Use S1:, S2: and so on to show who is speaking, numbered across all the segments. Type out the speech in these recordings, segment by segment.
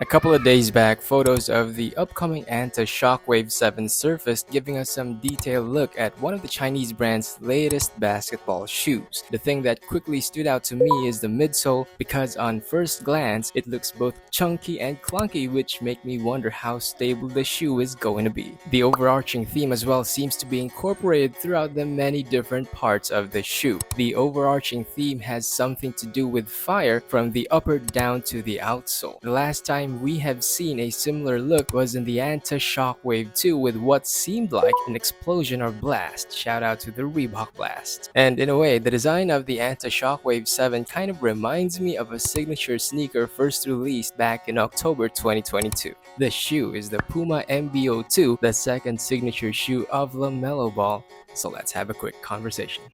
S1: A couple of days back, photos of the upcoming Anta Shockwave 7 surfaced, giving us some detailed look at one of the Chinese brand's latest basketball shoes. The thing that quickly stood out to me is the midsole, because on first glance, it looks both chunky and clunky, which make me wonder how stable the shoe is going to be. The overarching theme as well seems to be incorporated throughout the many different parts of the shoe. The overarching theme has something to do with fire from the upper down to the outsole. The last time we have seen a similar look was in the Anta Shockwave 2 with what seemed like an explosion or blast. Shout out to the Reebok Blast. And in a way, the design of the Anta Shockwave 7 kind of reminds me of a signature sneaker first released back in October 2022. The shoe is the Puma MB.02, the second signature shoe of LaMelo Ball. So let's have a quick conversation.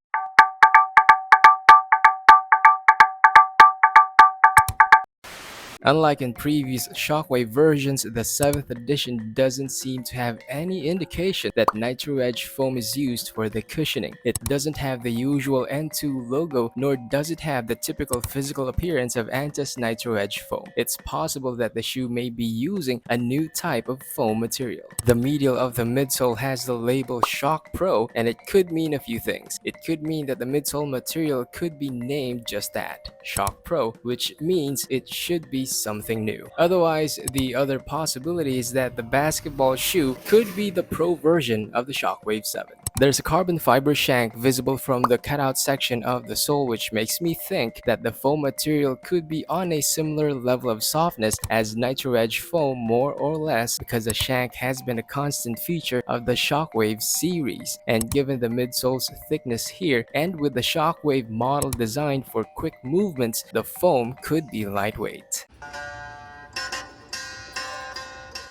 S1: Unlike in previous Shockwave versions, the 7th edition doesn't seem to have any indication that Nitro Edge foam is used for the cushioning. It doesn't have the usual N2 logo, nor does it have the typical physical appearance of Anta's Nitro Edge foam. It's possible that the shoe may be using a new type of foam material. The medial of the midsole has the label Shock Pro, and it could mean a few things. It could mean that the midsole material could be named just that, Shock Pro, which means it should be something new. Otherwise, the other possibility is that the basketball shoe could be the pro version of the Shockwave 7. There's a carbon fiber shank visible from the cutout section of the sole, which makes me think that the foam material could be on a similar level of softness as Nitro Edge foam, more or less, because the shank has been a constant feature of the Shockwave series. And given the midsole's thickness here, and with the Shockwave model designed for quick movements, the foam could be lightweight.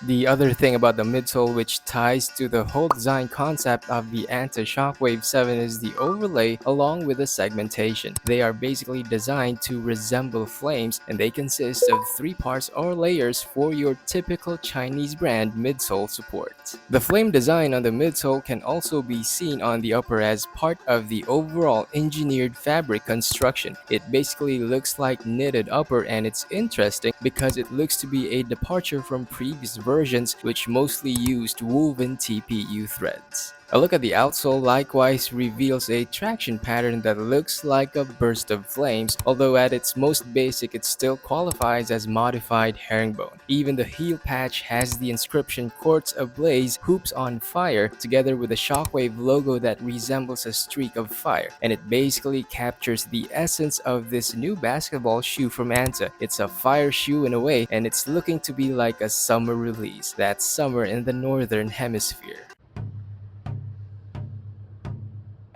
S1: The other thing about the midsole which ties to the whole design concept of the Anta Shockwave 7 is the overlay along with the segmentation. They are basically designed to resemble flames, and they consist of 3 parts or layers for your typical Chinese brand midsole support. The flame design on the midsole can also be seen on the upper as part of the overall engineered fabric construction. It basically looks like knitted upper, and it's interesting because it looks to be a departure from previous versions which mostly used woven TPU threads. A look at the outsole likewise reveals a traction pattern that looks like a burst of flames, although at its most basic it still qualifies as modified herringbone. Even the heel patch has the inscription "Courts Ablaze, Hoops on Fire," together with a Shockwave logo that resembles a streak of fire, and it basically captures the essence of this new basketball shoe from Anta. It's a fire shoe in a way, and it's looking to be like a summer release. That's summer in the northern hemisphere.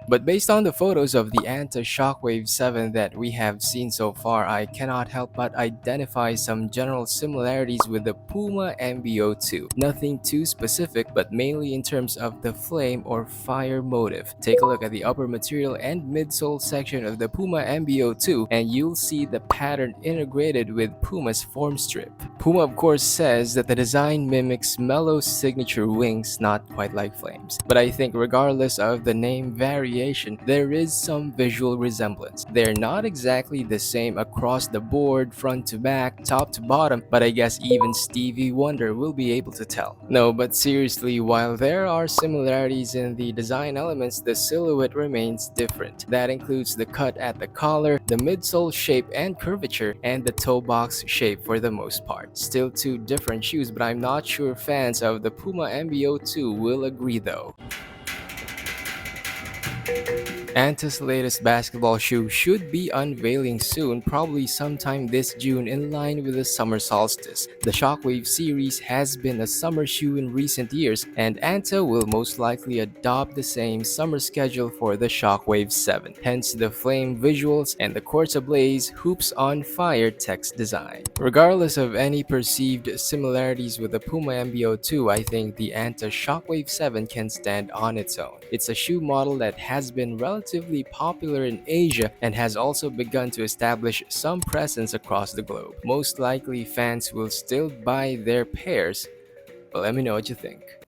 S1: But based on the photos of the Anta Shockwave 7 that we have seen so far, I cannot help but identify some general similarities with the Puma MB.02. Nothing too specific, but mainly in terms of the flame or fire motive. Take a look at the upper material and midsole section of the Puma MB.02 and you'll see the pattern integrated with Puma's form strip. Puma of course says that the design mimics Melo's signature wings, not quite like flames. But I think regardless of the name variation, there is some visual resemblance. They're not exactly the same across the board, front to back, top to bottom, but I guess even Stevie Wonder will be able to tell. No, but seriously, while there are similarities in the design elements, the silhouette remains different. That includes the cut at the collar, the midsole shape and curvature, and the toe box shape for the most part. Still 2 different shoes, but I'm not sure fans of the Puma MB.02 will agree though. Anta's latest basketball shoe should be unveiling soon, probably sometime this June in line with the summer solstice. The Shockwave series has been a summer shoe in recent years, and Anta will most likely adopt the same summer schedule for the Shockwave 7, hence the flame visuals and the Courts Ablaze, Hoops on Fire text design. Regardless of any perceived similarities with the Puma MB.02, I think the Anta Shockwave 7 can stand on its own. It's a shoe model that has been relatively popular in Asia and has also begun to establish some presence across the globe. Most likely fans will still buy their pairs, but let me know what you think.